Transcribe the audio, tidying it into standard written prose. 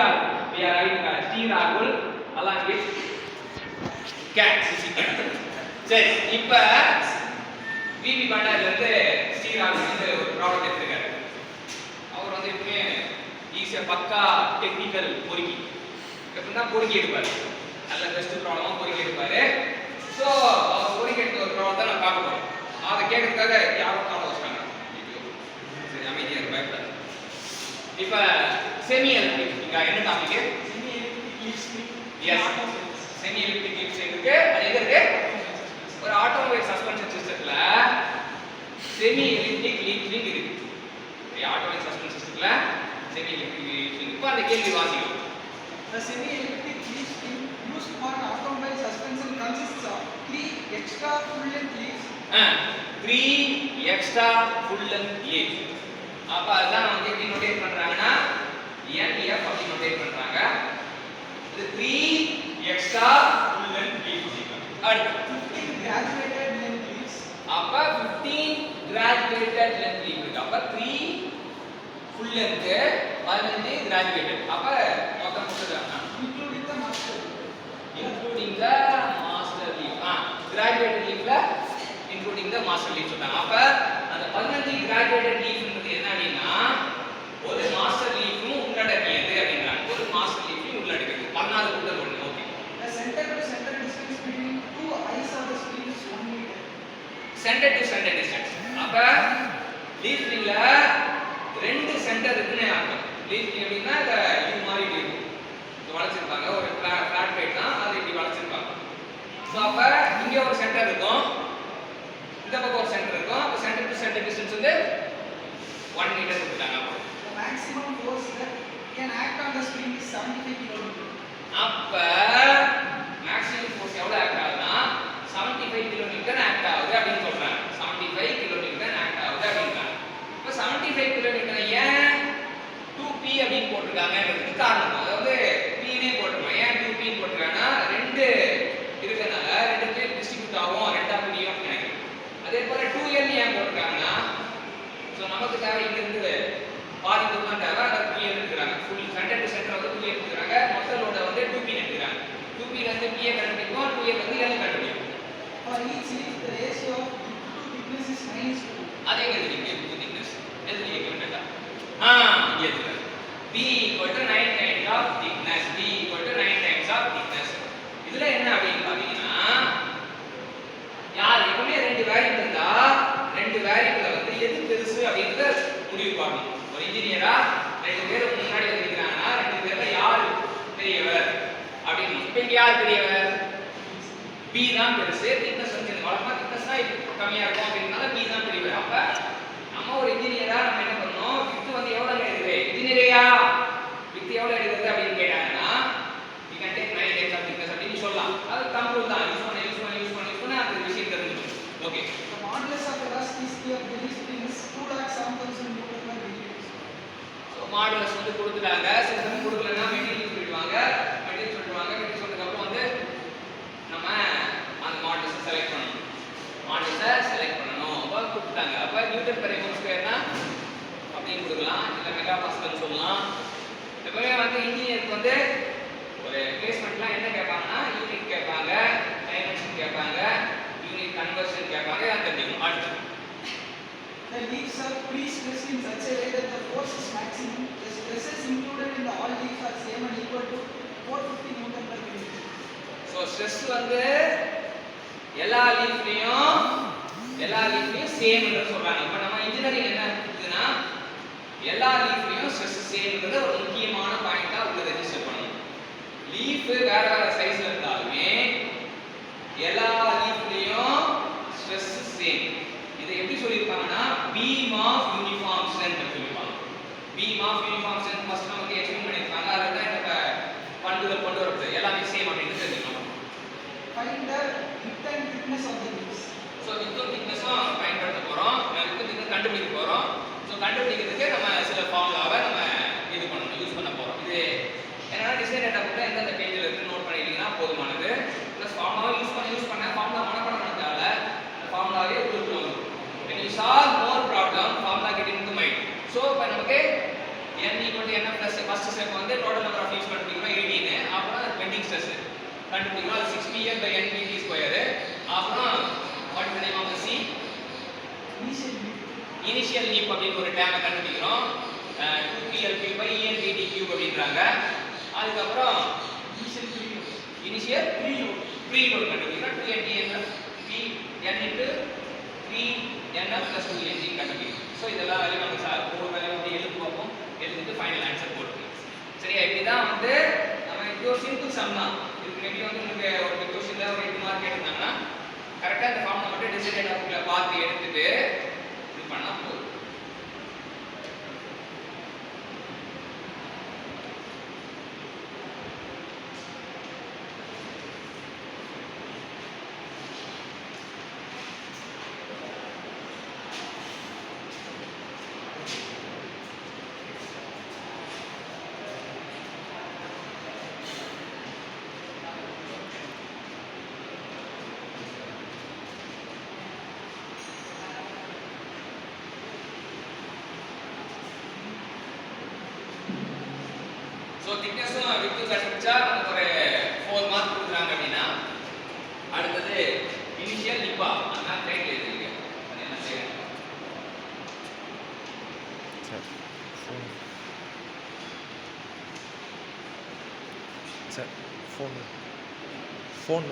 Rahul. We are having T Rahul along with cat, CC cat. சரி, இப்போ VP பண்டாரில் இருந்து ஸ்ரீராகுல் வந்து ஒரு ப்ராடக்ட் எடுத்துருக்காரு. அவர் வந்து எப்பவுமே ஈஸியாக பக்கா டெக்னிக்கல் பொறுக்கி எப்படின்னா பொறுக்கி எடுப்பார். நல்ல பெஸ்ட் ப்ராப்ளமாக பொறுக்கி எடுப்பார். ஸோ அவர் பொறுக்கி எடுத்த ஒரு ப்ராப்ளம் தான் நான் பார்க்க போகிறோம். அதை கேட்கறதுக்காக யாரும் காலம் வச்சுட்டாங்க. சரி, அமைதியாக பயப்படாது. இப்போ செமி எலக்ட்ரிக் இங்கே என்ன டாபிக்? செமி எலக்ட்ரிக் லிப்ஸ் இருக்கு. அது எங்க இருக்கு? ஒரு ஆட்டோமொபைல் சஸ்பென்ஷன் சிஸ்டத்துல செமி எலக்ட்ரிக் லீஃப் ஸ்ப்ரிங் இருக்கு. ஆட்டோமொபைல் சஸ்பென்ஷன் சிஸ்டத்துல செமி எலக்ட்ரிக் லீஃப் ஸ்ப்ரிங். இப்போ அந்த கேள்வி வாசிக்கலாம். The semi-electric leaf spring used for automobile suspension consists of 3 extra full-length leaves. 3 extra full-length leaves. அப்ப அதான் வந்து எப்படி நோட்டேட் பண்றாங்கன்னா NF அப்படி நோட்டேட் பண்றாங்க. இது 3 extra full-length leaves. அடுத்து 15 graduated length leaves. அப்ப 15 graduated length leaves. அப்ப 3 full length 15 graduated. அப்ப மொத்தம் சொல்றாங்க including the master leaf. Graduated leafல including the master leaf சொல்றாங்க. அப்ப அந்த 15 graduated leafன்றது என்ன அப்படினா ஒரு மாஸ்டர் லீஃபும் உள்ளடக்கியது அப்படிங்கறாங்க. ஒரு மாஸ்டர் லீஃபையும் உள்ளடக்கியது. 14 கூட்டல் 1. Okay. The center to center distance between two eyes of the spring is 1 meter. Center to center distance. அப்ப லீஃப் ஸ்ப்ரிங்ல ரெண்டு சென்டர் இருக்குன்னு அர்த்தம். லீஃப் ஸ்ப்ரிங் அப்படினா இந்த யூ மாதிரி இருக்கும். இது வளைச்சிருப்பாங்க. ஒரு ஃபிளாட் பிளேட் தான். அது இப்படி வளைச்சிருப்பாங்க. சோ அப்ப இங்க ஒரு சென்டர் இருக்கும். இந்த பக்கம் ஒரு சென்டர் இருக்கும். அப்ப சென்டர் டு சென்டர் டிஸ்டன்ஸ் வந்து 1 மீட்டர் கொடுத்தாங்க. The maximum force that can act on the spring is 75 kN. அப்ப மேக்ஸிமம் ஃபோர்ஸ் எவ்வளவு ஆக்ட் ஆகுதுன்னா 75 kN ஆக்ட் ஆகுது அப்படின்னு சொல்றாங்க. 75 kN ஆக்ட் ஆகுது அப்படின்றாங்க. இப்ப 75 kN ஏன் 2p அப்படின்னு போட்டுருக்காங்கன்றதுக்கு காரணம். அதாவது p னே போட்டுருக்காங்க. ஏன் 2p ன்னு போட்டுருக்காங்கன்னா ரெண்டு இருக்கனால ரெண்டு பேர் டிஸ்ட்ரிபியூட் ஆகும், ரெண்டா பிரியும் அப்படின்னு. அதே போல 2l ஏன் போட்டுருக்காங்கன்னா சோ நமக்கு தேவை இங்க இருந்து பாதி தூரம் தான் தேவை. அத 2l எடுக்கறாங்க. ஃபுல் சென்டர் டு சென்டர் வந்து 2l எடுக்கறாங்க. மொத்த லோட வந்து 2p எடுக்கறாங்க. 2p ல இருந்து p கண்டுபிடிக்கும், 2l வந்து l கண்டுபிடிக்கும். For each leaf the ratio of thickness is 9:2. அதே மாதிரி இங்க திக்னஸ் எதுல ஈக்குவல் இங்க இருக்கு. b = 9 times of thickness. b = 9 times of thickness. இதுல என்ன அப்படினு பாத்தீங்கன்னா யார் எப்பவுமே ரெண்டு வேரியபிள் இருந்தா ரெண்டு வேரியபிள வந்து எது பெருசு அப்படிங்கறத முடிவு பண்ணணும். ஒரு இன்ஜினியரா ரெண்டு பேர் முன்னாடி வந்திருக்காங்கன்னா ரெண்டு பேர்ல யார் பெரியவர் அப்படின்னு. இப்ப இங்க யார் பெரியவர்? b தான் பெருசு. திக்னஸ் வந்து வழக்கமா திக்னஸ் தான் கம்மியா இருக்கும் அப்படினால b தான் பெரியவர். அப்ப நம்ம ஒரு இன்ஜினியரா நம்ம என்ன பண்ணணும்? வித் வந்து எவ்வளவு எடுக்குது? இன்ஜினியரியா வித் எவ்வளவு எடுக்குது அப்படின்னு கேட்டாங்கன்னா you can take 9 times of thickness அப்படின்னு சொல்லலாம். அது கம்ப்ளூட் தான். யூஸ் பண்ண அந்த விஷயம் தெரிஞ்சுக்கணும். Okay. The modulus of elasticity of the leaf spring is 2,07,000 Newton/meter. So modulus வந்து கொடுத்துட்டாங்க. சிஸ்டம் கொடுக்கலனா மெட்டீரியல் சொல்லிடுவாங்க. மெட்டீரியல் சொன்னதுக்கு அப்புறம் வந்து நம்ம அந்த மாடுலஸ் செலக்ட் பண்ணணும். அப்ப கொடுத்துட்டாங்க. அப்ப நியூட்டன் பெர் மீட்டர் ஸ்கொயர்னா அப்படினு கொடுக்கலாம். இல்ல மெகா பாஸ்கல் சொல்லலாம். எப்பவுமே வந்து இன்ஜினியருக்கு வந்து ஒரு பிளேஸ்மென்ட்லாம் என்ன கேட்பாங்கன்னா யூனிட் கேட்பாங்க, டைமென்ஷன் கேட்பாங்க, யூனிட் கன்வர்ஷன் கேட்பாங்க. அது தெரியும். அடுத்து The leaves are pre-stressed in such a way that the force is maximum. The stresses included in the all leaves are same and equal to 450 Newton/meter. So stress வந்து எல்லா லீஃப்லயும் சேம்னு சொல்றாங்க. இப்ப நம்ம இன்ஜினியரிங் என்ன இருக்குதுன்னா எல்லா லீஃப்லயும் ஸ்ட்ரெஸ் சேம்ன்றது ஒரு முக்கியமான பாயிண்டா உள்ள ரெஜிஸ்டர் பண்ணணும். லீஃப் வேற வேற சைஸ்ல இருந்தாலுமே எல்லா லீஃப்லயும் ஸ்ட்ரெஸ் சேம். இதை எப்படி சொல்லிருப்பாங்கன்னா பீம் ஆஃப் யூனிஃபார்ம் ஸ்ட்ரென்த் சொல்லிருப்பாங்க. Beam of uniform strength first நமக்கு எக்ஸ்பிளைன் பண்ணிருப்பாங்க. அதுதான் இந்த பண்புகள் கொண்டு வரது எல்லாமே சேம் அப்படின்னு தெரிஞ்சுக்கணும். Find the width and thickness of the leaves. So width thickness-உம் பயன்படுத்த போறோம். width thickness கண்டுபிடிக்க போறோம். சோ கண்டுபிடிக்கிறதுக்கு நம்ம சில ஃபார்முலாவை நம்ம இது பண்ணணும், யூஸ் பண்ண போறோம். இது என்னன்னா டிசைன் டேட்டா புக்ல எந்த பேஜ்ல இருக்கு நோட் பண்ணிட்டீங்கன்னா போதுமானது. பிளஸ் ஃபார்முலாவை யூஸ் பண்ண ஃபார்முலா மனப்பாடம் பண்ணதால அந்த ஃபார்முலாவே உங்களுக்கு வந்துரும். when you solve more problem formula get into mind. so இப்ப நமக்கு n = n plus first இப்போ வந்து டோட்டல் நம்பர் ஆஃப் லீவ்ஸ் கண்டுபிடிக்கணும் 18. அப்புறம் பெண்டிங் ஸ்ட்ரெஸ் கண்டுபிடிக்கணும். அது 6pm by npt ஸ்கொயர். அப்புறம் what is the name of the C Initial leap. Initial leap அப்படின்னு ஒரு டேமை கண்டுபிடிக்கிறோம். 2plp by npt கியூப் அப்படின்றாங்க. அதுக்கப்புறம் Initial preload. Initial Preload. Preload கண்டுபிடிக்கிறோம். 2ntnf p n into 3nf plus 2nt கண்டுபிடிக்கிறோம். So இதெல்லாம் வேலையும் நம்ம சார் ஒவ்வொரு வேலையும் வந்து எழுதி பார்ப்போம். எழுதிட்டு ஃபைனல் ஆன்சர் போட்டுருக்கோம். சரியா? இப்படிதான் வந்து நம்ம இது ஒரு சிம்பிள் சம் தான். இதுக்கு மேபி வந்து உங்களுக்கு ஒரு கொஸ்டின்ல ஒரு 8 மார்க் கேட்டிருந்தாங்கன்னா கரெக்டாக இந்த ஃபார்ம்ல மட்டும் டிசைட் ஆஃப்ல பார்த்து எடுத்துட்டு இது பண்ணா போதும். ஸோ திக்னஸும் வித்து கண்டுபிடிச்சா நமக்கு ஒரு 4 மார்க் கொடுக்குறாங்க அப்படின்னா அடுத்தது இனிஷியல் நிப்பா அந்த ரைட் எழுதுறீங்க. அது என்ன செய்யணும்? Sir phone